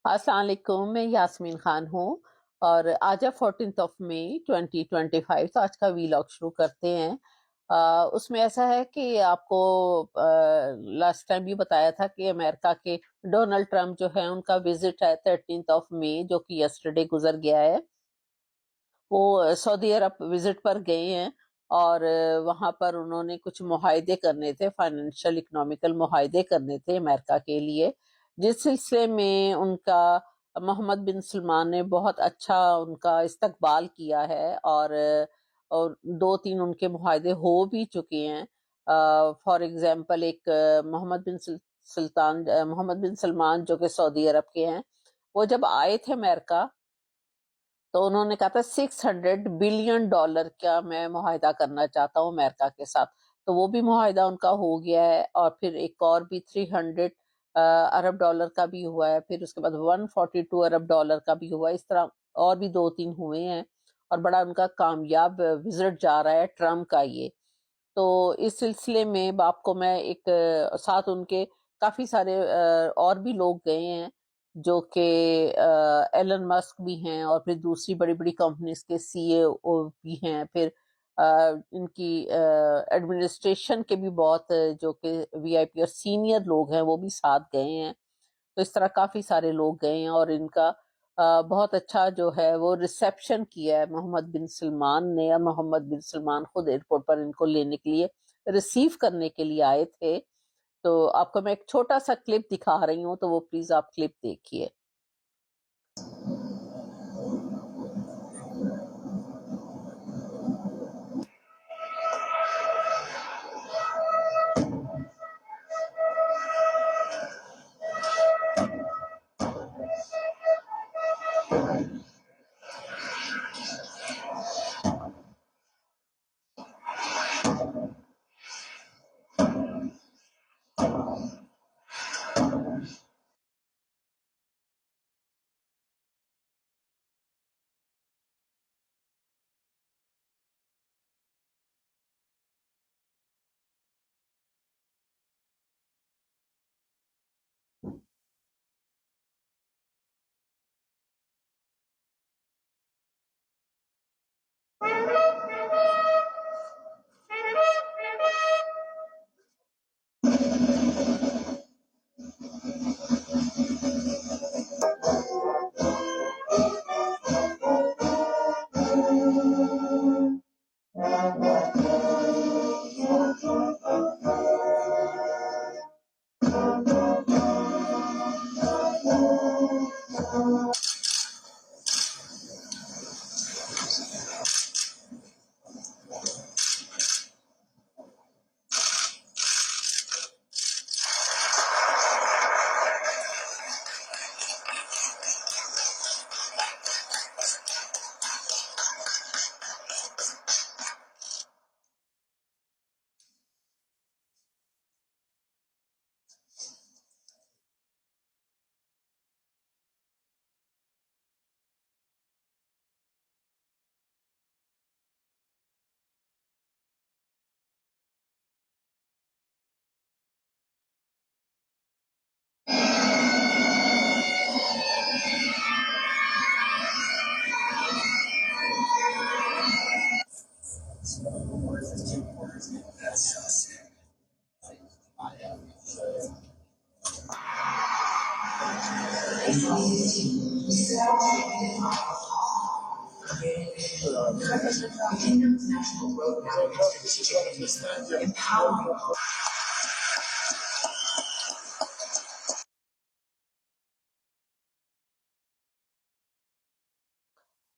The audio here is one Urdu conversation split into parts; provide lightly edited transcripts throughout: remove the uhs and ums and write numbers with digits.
السلام علیکم، میں یاسمین خان ہوں اور آج ہے 14 مئی 2025۔ تو آج کا ویلاگ شروع کرتے ہیں۔ اس میں ایسا ہے کہ آپ کو لاسٹ ٹائم بھی بتایا تھا کہ امریکہ کے ڈونلڈ ٹرمپ جو ہے ان کا وزٹ ہے 13 مئی، جو کہ یسٹرڈے گزر گیا ہے۔ وہ سعودی عرب وزٹ پر گئے ہیں اور وہاں پر انہوں نے کچھ معاہدے کرنے تھے، فائنینشیل اکنامیکل معاہدے کرنے تھے امریکہ کے لیے، جس سلسلے میں ان کا محمد بن سلمان نے بہت اچھا ان کا استقبال کیا ہے اور دو تین ان کے معاہدے ہو بھی چکے ہیں۔ فار ایگزامپل ایک محمد بن سلمان جو کہ سعودی عرب کے ہیں، وہ جب آئے تھے امریکہ تو انہوں نے کہا تھا $600 بلین کا میں معاہدہ کرنا چاہتا ہوں امریکہ کے ساتھ، تو وہ بھی معاہدہ ان کا ہو گیا ہے۔ اور پھر ایک اور بھی $300 کا بھی ہوا ہے، پھر اس کے بعد $142 کا بھی ہوا ہے۔ اس طرح اور بھی دو تین ہوئے ہیں اور بڑا ان کا کامیاب وزٹ جا رہا ہے ٹرمپ کا یہ۔ تو اس سلسلے میں آپ کو میں ایک ساتھ ان کے کافی سارے اور بھی لوگ گئے ہیں، جو کہ ایلن مسک بھی ہیں اور پھر دوسری بڑی بڑی کمپنیز کے سی اے او بھی ہیں، پھر ان کی ایڈمنسٹریشن کے بھی بہت جو کہ وی آئی پی اور سینئر لوگ ہیں وہ بھی ساتھ گئے ہیں۔ تو اس طرح کافی سارے لوگ گئے ہیں اور ان کا بہت اچھا جو ہے وہ ریسیپشن کیا ہے محمد بن سلمان نے، یا محمد بن سلمان خود ایئرپورٹ پر ان کو لینے کے لیے ریسیو کرنے کے لیے آئے تھے۔ تو آپ کو میں ایک چھوٹا سا کلپ دکھا رہی ہوں، تو وہ پلیز آپ کلپ دیکھیے۔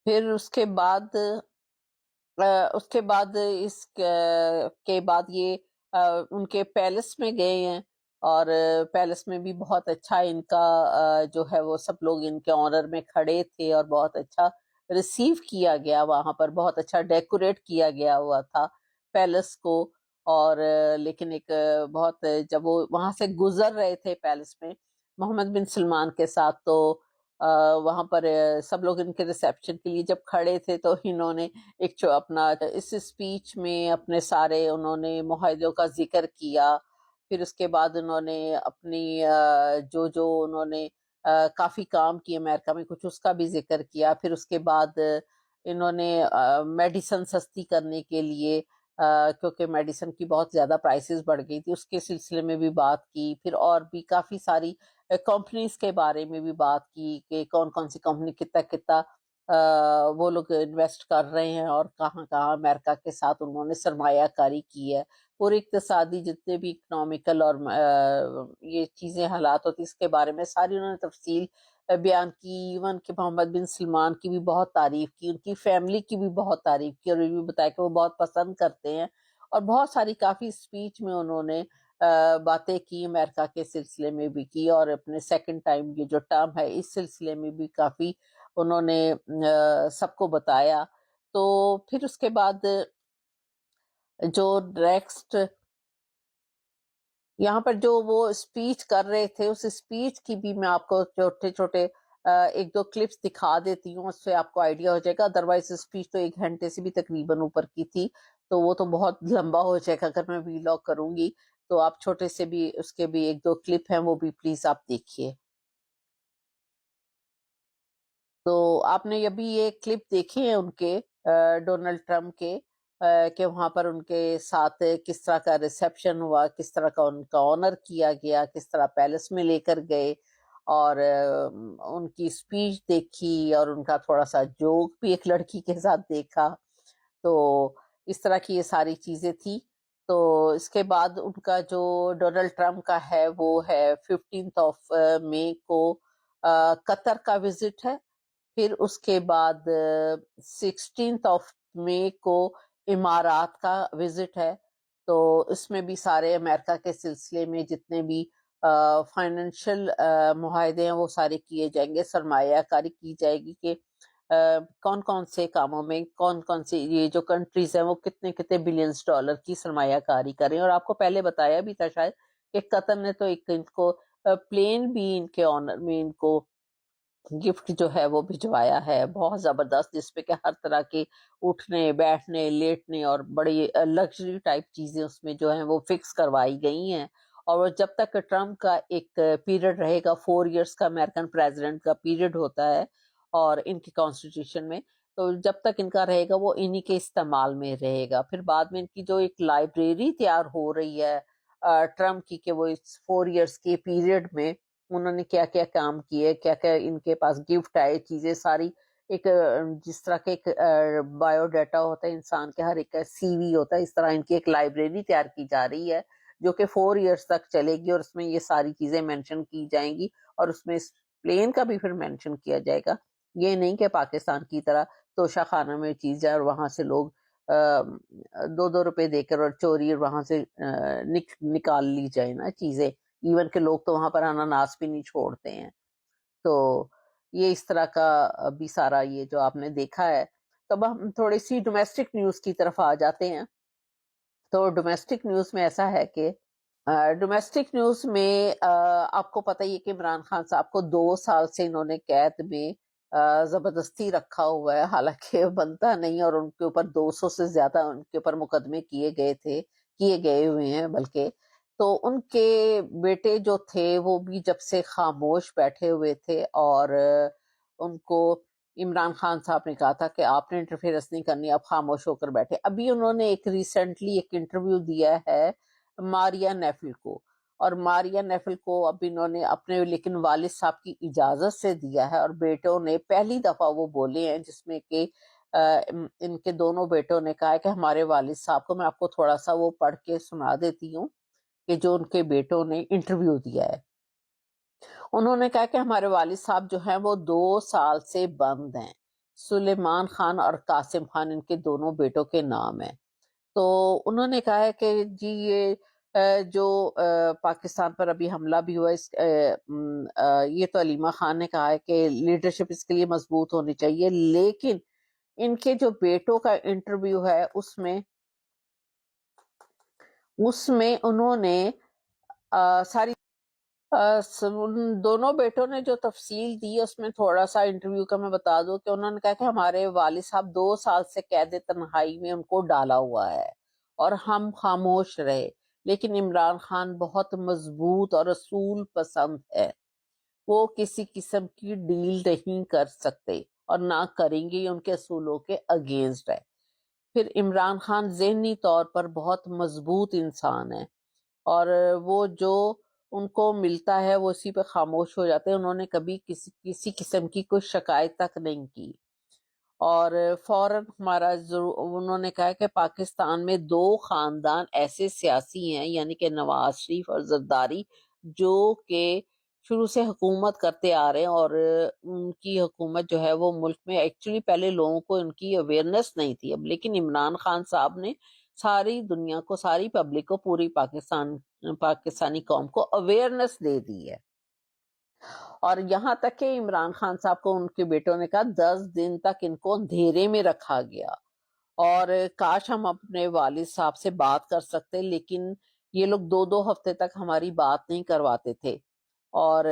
پھر اس کے بعد اس کے بعد یہ ان کے پیلس میں گئے ہیں اور پیلس میں بھی بہت اچھا ان کا جو ہے وہ سب لوگ ان کے آنر میں کھڑے تھے اور بہت اچھا ریسیو کیا گیا، وہاں پر بہت اچھا ڈیکوریٹ کیا گیا ہوا تھا پیلس کو۔ اور لیکن ایک بہت جب وہ وہاں سے گزر رہے تھے پیلس میں محمد بن سلمان کے ساتھ، تو وہاں پر سب لوگ ان کے ریسیپشن کے لیے جب کھڑے تھے تو انہوں نے ایک اپنا اس اسپیچ میں اپنے سارے انہوں نے معاہدوں کا ذکر کیا۔ پھر اس کے بعد انہوں نے اپنی جو انہوں نے کافی کام کیے امریکہ میں، کچھ اس کا بھی ذکر کیا. پھر اس کے بعد انہوں نے میڈیسن سستی کرنے کے لیے، کیونکہ میڈیسن کی بہت زیادہ پرائسز بڑھ گئی تھی، اس کے سلسلے میں بھی بات کی. پھر اور بھی کافی ساری کمپنیز کے بارے میں بھی بات کی کہ کون کون سی کمپنی کتنا کتنا وہ لوگ انویسٹ کر رہے ہیں اور کہاں کہاں امریکہ کے ساتھ انہوں نے سرمایہ کاری کی ہے. پورے اقتصادی جتنے بھی اکنامیکل اور یہ چیزیں حالات ہوتی اس کے بارے میں ساری انہوں نے تفصیل بیان کی. ایون کہ محمد بن سلمان کی بھی بہت تعریف کی، ان کی فیملی کی بھی بہت تعریف کی، اور یہ بھی بتایا کہ وہ بہت پسند کرتے ہیں. اور بہت ساری کافی اسپیچ میں انہوں نے باتیں کی امریکہ کے سلسلے میں بھی کی، اور اپنے سیکنڈ ٹائم یہ جو ٹرم ہے اس سلسلے میں بھی کافی انہوں نے سب کو بتایا. تو پھر اس کے بعد جو نیکسٹ یہاں پر جو وہ اسپیچ کر رہے تھے، اس اسپیچ کی بھی میں آپ کو چھوٹے چھوٹے ایک دو کلپس دکھا دیتی ہوں، اس سے آپ کو آئیڈیا ہو جائے گا. ادروائز اسپیچ تو 1 گھنٹے سے بھی تقریباً اوپر کی تھی، تو وہ تو بہت لمبا ہو جائے گا اگر میں ویلاگ کروں گی. تو آپ چھوٹے سے بھی اس کے بھی 1 2 کلپ ہیں، وہ بھی پلیز آپ دیکھیے. تو آپ نے ابھی یہ کلپ دیکھے ہیں ان کے ڈونلڈ ٹرمپ کے، کہ وہاں پر ان کے ساتھ کس طرح کا ریسیپشن ہوا، کس طرح کا ان کا آنر کیا گیا، کس طرح پیلس میں لے کر گئے، اور ان کی اسپیچ دیکھی، اور ان کا تھوڑا سا جوک بھی ایک لڑکی کے ساتھ دیکھا. تو اس طرح کی یہ ساری چیزیں تھی. تو اس کے بعد ان کا جو ڈونلڈ ٹرمپ کا ہے وہ ہے 15 مئی کو قطر کا وزٹ ہے. پھر اس کے بعد 16 مئی کو امارات کا وزٹ ہے. تو اس میں بھی سارے امریکہ کے سلسلے میں جتنے بھی فائنینشیل معاہدے ہیں وہ سارے کیے جائیں گے، سرمایہ کاری کی جائے گی کہ کون کون سے کاموں میں کون کون سی یہ جو کنٹریز ہیں وہ کتنے کتنے بلینز ڈالر کی سرمایہ کاری کریں. اور آپ کو پہلے بتایا بھی تھا شاید کہ قطر نے تو ایک ان کو پلین بھی ان کے آنر میں ان کو گفٹ جو ہے وہ بھجوایا ہے بہت زبردست، جس پہ کہ ہر طرح کے اٹھنے بیٹھنے لیٹنے اور بڑی لگژری ٹائپ چیزیں اس میں جو ہیں وہ فکس کروائی گئی ہیں. اور وہ جب تک ٹرمپ کا ایک پیریڈ رہے گا، 4 ایئرس کا امریکن پریزیڈنٹ کا پیریڈ ہوتا ہے اور ان کی کانسٹیٹیوشن میں، تو جب تک ان کا رہے گا وہ انہی کے استعمال میں رہے گا. پھر بعد میں ان کی جو ایک لائبریری تیار ہو رہی ہے ٹرمپ کی، کہ وہ اس 4 ایئرس کے پیریڈ میں انہوں نے کیا کیا کام کیے، کیا کیا ان کے پاس گفٹ آئے، چیزیں ساری ایک جس طرح کے ایک بایو ڈیٹا ہوتا ہے انسان کے، ہر ایک کا سی وی ہوتا ہے، اس طرح ان کی ایک لائبریری تیار کی جا رہی ہے جو کہ 4 ایئرس تک چلے گی، اور اس میں یہ ساری چیزیں مینشن کی جائیں گی. اور اس میں اس پلین کا بھی پھر مینشن کیا جائے گا. یہ نہیں کہ پاکستان کی طرح توشہ خانہ میں چیز جائے اور وہاں سے لوگ 2 2 روپے دے کر اور چوری اور وہاں سے نکال لی جائے نا چیزیں. ایون کہ لوگ تو وہاں پر اناناس بھی نہیں چھوڑتے ہیں. تو یہ اس طرح کا بھی سارا یہ جو آپ نے دیکھا ہے. تب ہم تھوڑی سی ڈومیسٹک نیوز کی طرف آ جاتے ہیں. تو ڈومیسٹک نیوز میں ایسا ہے کہ ڈومیسٹک نیوز میں آپ کو پتہ ہی ہے کہ عمران خان صاحب کو 2 سال سے انہوں نے قید میں زبردستی رکھا ہوا ہے، حالانکہ بنتا نہیں، اور ان کے اوپر 200 سے زیادہ ان کے اوپر مقدمے کیے گئے ہوئے ہیں بلکہ. تو ان کے بیٹے جو تھے وہ بھی جب سے خاموش بیٹھے ہوئے تھے، اور ان کو عمران خان صاحب نے کہا تھا کہ آپ نے انٹرفیئرنس نہیں کرنی، آپ خاموش ہو کر بیٹھے. ابھی انہوں نے ایک ریسنٹلی ایک انٹرویو دیا ہے ماریا نیفل کو، اور ماریا نیفل کو اب انہوں نے اپنے لیکن والد صاحب کی اجازت سے دیا ہے، اور بیٹوں نے پہلی دفعہ وہ بولے ہیں جس میں کہ ان کے دونوں بیٹوں نے کہا ہے کہ ہمارے والد صاحب کو، میں آپ کو تھوڑا سا وہ پڑھ کے سنا دیتی ہوں کہ جو ان کے بیٹوں نے انٹرویو دیا ہے. انہوں نے کہا کہ ہمارے والد صاحب جو ہیں وہ 2 سال سے بند ہیں. سلیمان خان اور قاسم خان ان کے دونوں بیٹوں کے نام ہیں. تو انہوں نے کہا ہے کہ جی یہ جو پاکستان پر ابھی حملہ بھی ہوا یہ تو علیمہ خان نے کہا ہے کہ لیڈرشپ اس کے لیے مضبوط ہونی چاہیے، لیکن ان کے جو بیٹوں کا انٹرویو ہے اس میں انہوں نے ساری ان دونوں بیٹوں نے جو تفصیل دی اس میں تھوڑا سا انٹرویو کا میں بتا دوں کہ انہوں نے کہا کہ ہمارے والد صاحب 2 سال سے قید تنہائی میں ان کو ڈالا ہوا ہے اور ہم خاموش رہے، لیکن عمران خان بہت مضبوط اور اصول پسند ہے، وہ کسی قسم کی ڈیل نہیں کر سکتے اور نہ کریں گے، یہ ان کے اصولوں کے اگینسٹ ہے۔ پھر عمران خان ذہنی طور پر بہت مضبوط انسان ہے، اور وہ جو ان کو ملتا ہے وہ اسی پہ خاموش ہو جاتے ہیں۔ انہوں نے کبھی کسی قسم کی کوئی شکایت تک نہیں کی، اور فوراً انہوں نے کہا کہ پاکستان میں دو خاندان ایسے سیاسی ہیں، یعنی کہ نواز شریف اور زرداری، جو کہ شروع سے حکومت کرتے آ رہے ہیں، اور ان کی حکومت جو ہے وہ ملک میں ایکچولی پہلے لوگوں کو ان کی اویئرنیس نہیں تھی اب، لیکن عمران خان صاحب نے ساری دنیا کو، ساری پبلک کو، پوری پاکستانی قوم کو اویئرنیس دے دی ہے۔ اور یہاں تک کہ عمران خان صاحب کو ان کے بیٹوں نے کہا 10 دن تک ان کو اندھیرے میں رکھا گیا، اور کاش ہم اپنے والد صاحب سے بات کر سکتے، لیکن یہ لوگ 2 ہفتے تک ہماری بات نہیں کرواتے تھے، اور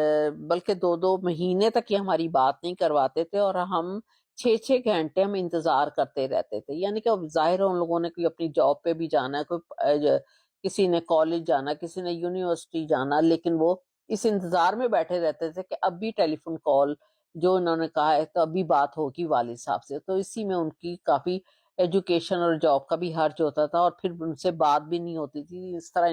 بلکہ 2 مہینے تک یہ ہماری بات نہیں کرواتے تھے، اور ہم 6 گھنٹے ہم انتظار کرتے رہتے تھے۔ یعنی کہ ظاہر ہے ان لوگوں نے کوئی اپنی جاب پہ بھی جانا ہے، کسی نے کالج جانا، کسی نے یونیورسٹی جانا، لیکن وہ اس انتظار میں بیٹھے رہتے تھے کہ اب بھی ٹیلی فون کال جو انہوں نے کہا ہے تو ابھی بات ہوگی والد صاحب سے، تو اسی میں ان کی کافی ایجوکیشن اور جاب کا بھی خرچ ہوتا تھا، اور پھر ان سے بات بھی نہیں ہوتی تھی۔ اس طرح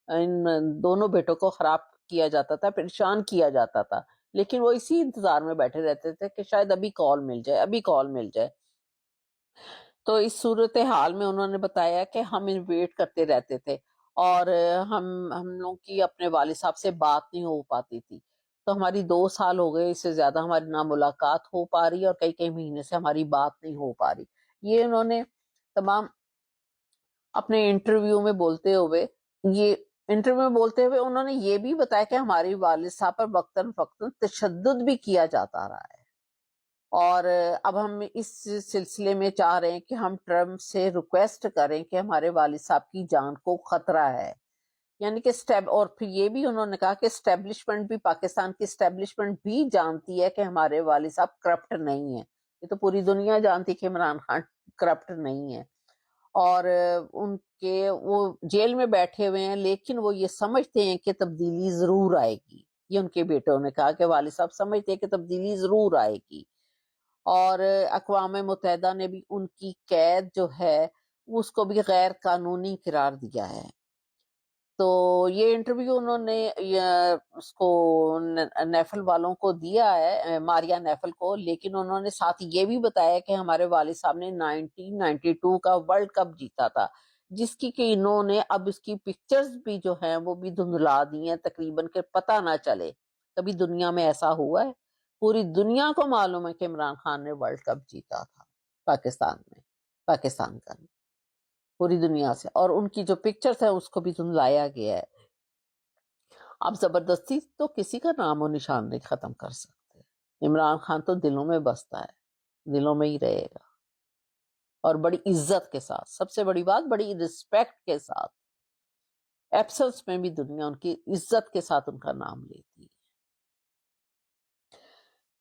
ان دونوں بیٹوں کو خراب کیا جاتا تھا، پریشان کیا جاتا تھا، لیکن وہ اسی انتظار میں بیٹھے رہتے تھے کہ شاید ابھی کال مل جائے، ابھی کال مل جائے۔ تو اس صورتحال میں انہوں نے بتایا کہ ہم ویٹ کرتے رہتے تھے، اور ہم لوگ کی اپنے والد صاحب سے بات نہیں ہو پاتی تھی، تو ہماری 2 سال ہو گئے، اس سے زیادہ ہماری نہ ملاقات ہو پا رہی، اور کئی مہینے سے ہماری بات نہیں ہو پا رہی۔ یہ انہوں نے تمام اپنے انٹرویو میں بولتے ہوئے انہوں نے یہ بھی بتایا کہ ہمارے والد صاحب پر وقتاً فوقتاً تشدد بھی کیا جاتا رہا ہے، اور اب ہم اس سلسلے میں چاہ رہے ہیں کہ ہم ٹرمپ سے ریکویسٹ کریں کہ ہمارے والد صاحب کی جان کو خطرہ ہے۔ یعنی کہ اور پھر یہ بھی انہوں نے کہا کہ اسٹیبلشمنٹ بھی، پاکستان کی اسٹیبلشمنٹ بھی جانتی ہے کہ ہمارے والد صاحب کرپٹ نہیں ہیں، یہ تو پوری دنیا جانتی کہ عمران خان کرپٹ نہیں ہے، اور ان کے وہ جیل میں بیٹھے ہوئے ہیں، لیکن وہ یہ سمجھتے ہیں کہ تبدیلی ضرور آئے گی۔ یہ ان کے بیٹوں نے کہا کہ والد صاحب سمجھتے ہیں کہ تبدیلی ضرور آئے گی، اور اقوام متحدہ نے بھی ان کی قید جو ہے اس کو بھی غیر قانونی قرار دیا ہے۔ تو یہ انٹرویو انہوں نے اس کو نیفل والوں کو دیا ہے، ماریا نیفل کو، لیکن انہوں نے ساتھ یہ بھی بتایا کہ ہمارے والد صاحب نے 1992 کا ورلڈ کپ جیتا تھا، جس کی کہ انہوں نے اب اس کی پکچرز بھی جو ہیں وہ بھی دھندلا دی ہیں تقریباً، کہ پتہ نہ چلے کبھی دنیا میں ایسا ہوا ہے۔ پوری دنیا کو معلوم ہے کہ عمران خان نے ورلڈ کپ جیتا تھا پاکستان کا، پوری دنیا سے، اور ان کی جو پکچرز ہیں اس کو بھی دھندلایا گیا ہے۔ اب زبردستی تو کسی کا نام و نشان نہیں ختم کر سکتے، عمران خان تو دلوں میں بستا ہے، دلوں میں ہی رہے گا، اور بڑی عزت کے ساتھ، سب سے بڑی بات بڑی رسپیکٹ کے ساتھ، ایبسنس میں بھی دنیا ان کی عزت کے ساتھ ان کا نام لیتی ہے۔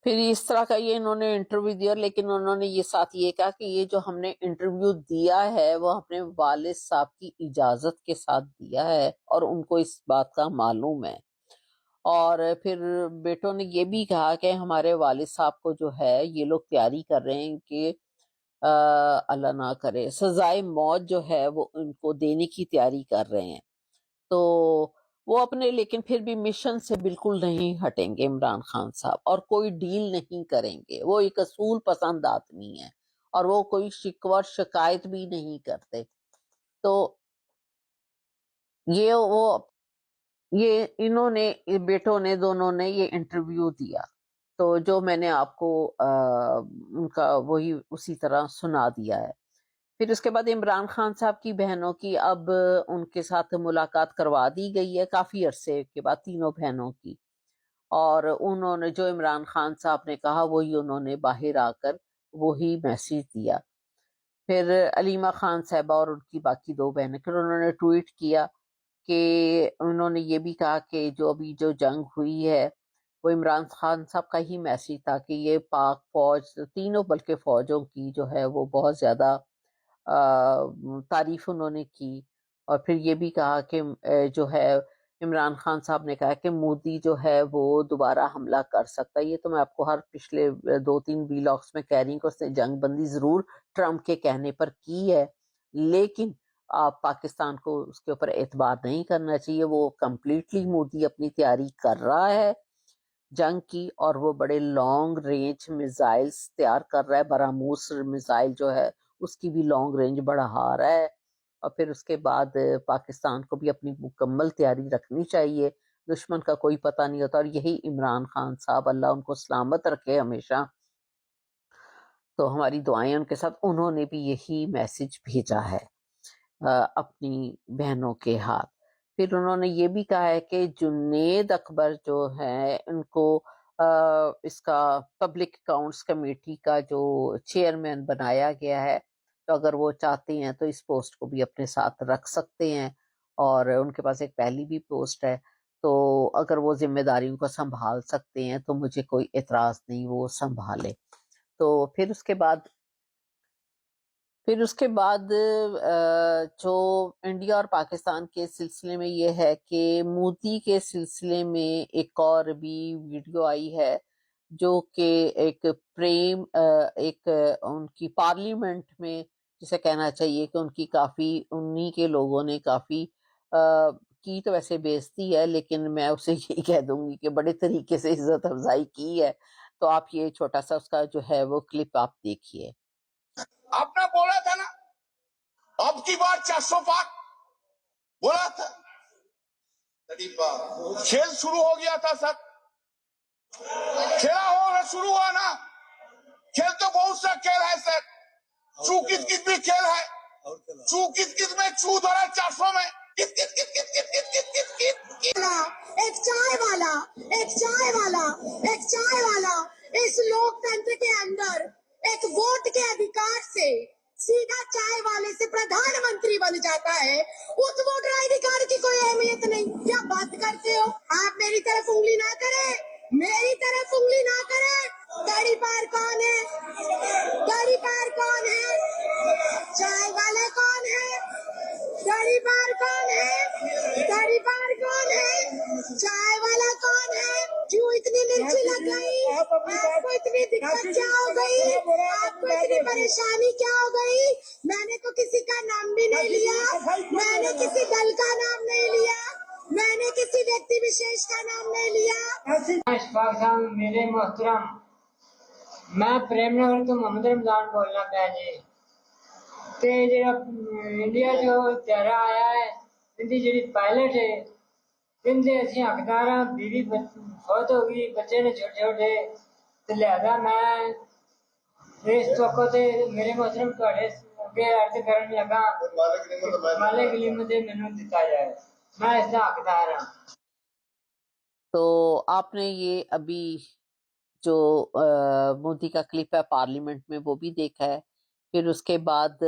پھر اس طرح کا یہ انہوں نے انٹرویو دیا، لیکن انہوں نے یہ ساتھ یہ کہا کہ یہ جو ہم نے انٹرویو دیا ہے وہ اپنے والد صاحب کی اجازت کے ساتھ دیا ہے، اور ان کو اس بات کا معلوم ہے۔ اور پھر بیٹوں نے یہ بھی کہا کہ ہمارے والد صاحب کو جو ہے یہ لوگ تیاری کر رہے ہیں کہ اللہ نہ کرے سزائے موت جو ہے وہ ان کو دینے کی تیاری کر رہے ہیں۔ تو وہ اپنے لیکن پھر بھی مشن سے بالکل نہیں ہٹیں گے عمران خان صاحب، اور کوئی ڈیل نہیں کریں گے۔ وہ ایک اصول پسند آدمی ہے، اور وہ کوئی شکوہ شکایت بھی نہیں کرتے۔ تو یہ انہوں نے بیٹوں نے دونوں نے یہ انٹرویو دیا، تو جو میں نے آپ کو ان کا وہی اسی طرح سنا دیا ہے۔ پھر اس کے بعد عمران خان صاحب کی بہنوں کی اب ان کے ساتھ ملاقات کروا دی گئی ہے کافی عرصے کے بعد، تینوں بہنوں کی، اور انہوں نے جو عمران خان صاحب نے کہا وہی انہوں نے باہر آ کر وہی میسیج دیا۔ پھر علیمہ خان صاحبہ اور ان کی باقی 2 بہنیں، پھر انہوں نے ٹویٹ کیا کہ انہوں نے یہ بھی کہا کہ جو ابھی جو جنگ ہوئی ہے وہ عمران خان صاحب کا ہی میسیج تھا، کہ یہ پاک فوج تینوں بلکہ فوجوں کی جو ہے وہ بہت زیادہ تعریف انہوں نے کی، اور پھر یہ بھی کہا کہ جو ہے عمران خان صاحب نے کہا کہ مودی جو ہے وہ دوبارہ حملہ کر سکتا ہے. یہ تو میں آپ کو ہر پچھلے 2-3 ویلاگس میں کہہ رہی ہوں کہ اس نے جنگ بندی ضرور ٹرمپ کے کہنے پر کی ہے، لیکن آپ پاکستان کو اس کے اوپر اعتبار نہیں کرنا چاہیے. وہ کمپلیٹلی مودی اپنی تیاری کر رہا ہے جنگ کی، اور وہ بڑے لانگ رینج میزائلز تیار کر رہا ہے. براموس میزائل جو ہے اس کی بھی لانگ رینج بڑھا رہا ہے، اور پھر اس کے بعد پاکستان کو بھی اپنی مکمل تیاری رکھنی چاہیے. دشمن کا کوئی پتہ نہیں ہوتا، اور یہی عمران خان صاحب اللہ ان کو سلامت رکھے ہمیشہ، تو ہماری دعائیں ان کے ساتھ. انہوں نے بھی یہی میسج بھیجا ہے اپنی بہنوں کے ہاتھ. پھر انہوں نے یہ بھی کہا ہے کہ جنید اکبر جو ہے ان کو اس کا پبلک اکاؤنٹس کمیٹی کا جو چیئرمین بنایا گیا ہے، تو اگر وہ چاہتے ہیں تو اس پوسٹ کو بھی اپنے ساتھ رکھ سکتے ہیں، اور ان کے پاس ایک پہلی بھی پوسٹ ہے، تو اگر وہ ذمہ داریوں کو سنبھال سکتے ہیں تو مجھے کوئی اعتراض نہیں، وہ سنبھالے. تو پھر اس کے بعد جو انڈیا اور پاکستان کے سلسلے میں یہ ہے کہ مودی کے سلسلے میں ایک اور بھی ویڈیو آئی ہے، جو کہ ایک ان کی پارلیمنٹ میں، جسے کہنا چاہیے کہ ان کی کافی انہی کے لوگوں نے کافی کی تو ویسے بےزتی ہے، لیکن میں اسے یہی کہہ دوں گی کہ بڑے طریقے سے عزت افزائی کی ہے. تو آپ یہ چھوٹا سا اس کا جو ہے وہ کلپ آپ دیکھیے. آپ نے بولا تھا نا اب کی بار 400 پار بولا تھا، کھیل شروع ہو گیا تھا سر، کھیلا ہونا شروع ہوا نا. کھیل تو بہت سا کھیل ہے سر، چو کس کس بھی کھیل ہے، چو کس کس میں چو دھرا 400 میں کس کس کس کس کس کس کس کس کس کس. ایک چائے والا ایک چائے والا ایک چائے والا اس لوک تنتر کے اندر ایک ووٹ کے ادھیکار سے سیدھا چائے والے سے پردھان منتری بن جاتا ہے. اس ووٹر ادھیکار کی کوئی اہمیت نہیں. کیا بات کرتے ہو آپ؟ میری طرف انگلی نہ کرے، میری طرف انگلی نہ کرے. گاڑی پار کون ہے؟ گاڑی پار کون ہے؟ چائے والے کون ہے؟ گاڑی پار کون ہے؟ گاڑی پار کون ہے؟ چائے والا کون ہے؟ کیوں اتنی مرچی لگ گئی؟ آپ کو اتنی دقت کیا ہو گئی؟ آپ کو اتنی پریشانی کیا ہو گئی؟ میں نے تو کسی کا نام بھی نہیں لیا، میں نے کسی دل کا نام نہیں لیا، میں نے کسی ویکتی وشیش کا نام نہیں لیا. اشفاق صاحب میرے محترم، میں پریم نگر تو محمد رمضان بولنا پیا جی. تے جڑا انڈیا جو تیرا آیا ہے، ان دی جڑی پائلٹ ہے، ان دے اسی حقدار ہاں. بیوی فوت ہو گئی، بچے نے چھوٹے چھوٹے، تے لہذا میں اس چوکو تے میرے محترم تواڈے اگے عرض کرن لگا مالک علم دے مینوں دتا جائے، میں اس دا حقدار ہاں. تو آپ نے یہ ابھی جو مودی کا کلپ ہے پارلیمنٹ میں وہ بھی دیکھا ہے. پھر اس کے بعد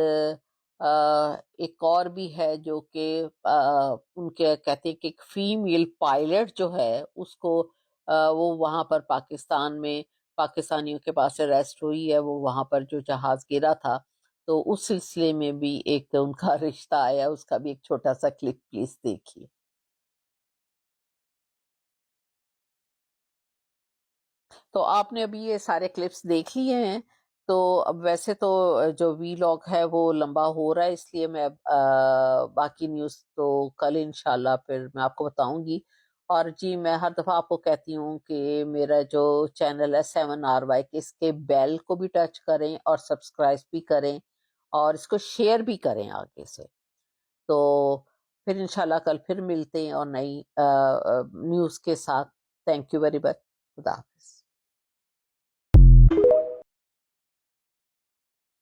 ایک اور بھی ہے جو کہ ان کے کہتے ہیں کہ ایک فیمیل پائلٹ جو ہے اس کو وہ وہاں پر پاکستان میں پاکستانیوں کے پاس اریسٹ ہوئی ہے، وہ وہاں پر جو جہاز گرا تھا، تو اس سلسلے میں بھی ایک ان کا رشتہ آیا، اس کا بھی ایک چھوٹا سا کلپ پلیز دیکھیے. تو آپ نے ابھی یہ سارے کلپس دیکھ لیے ہیں. تو اب ویسے تو جو وی لاگ ہے وہ لمبا ہو رہا ہے، اس لیے میں باقی نیوز تو کل انشاءاللہ پھر میں آپ کو بتاؤں گی. اور جی میں ہر دفعہ آپ کو کہتی ہوں کہ میرا جو چینل ہے 7RY کے، اس کے بیل کو بھی ٹچ کریں اور سبسکرائب بھی کریں اور اس کو شیئر بھی کریں آگے سے. تو پھر انشاءاللہ کل پھر ملتے ہیں اور نئی نیوز کے ساتھ. Thank you very much. خدا حافظ.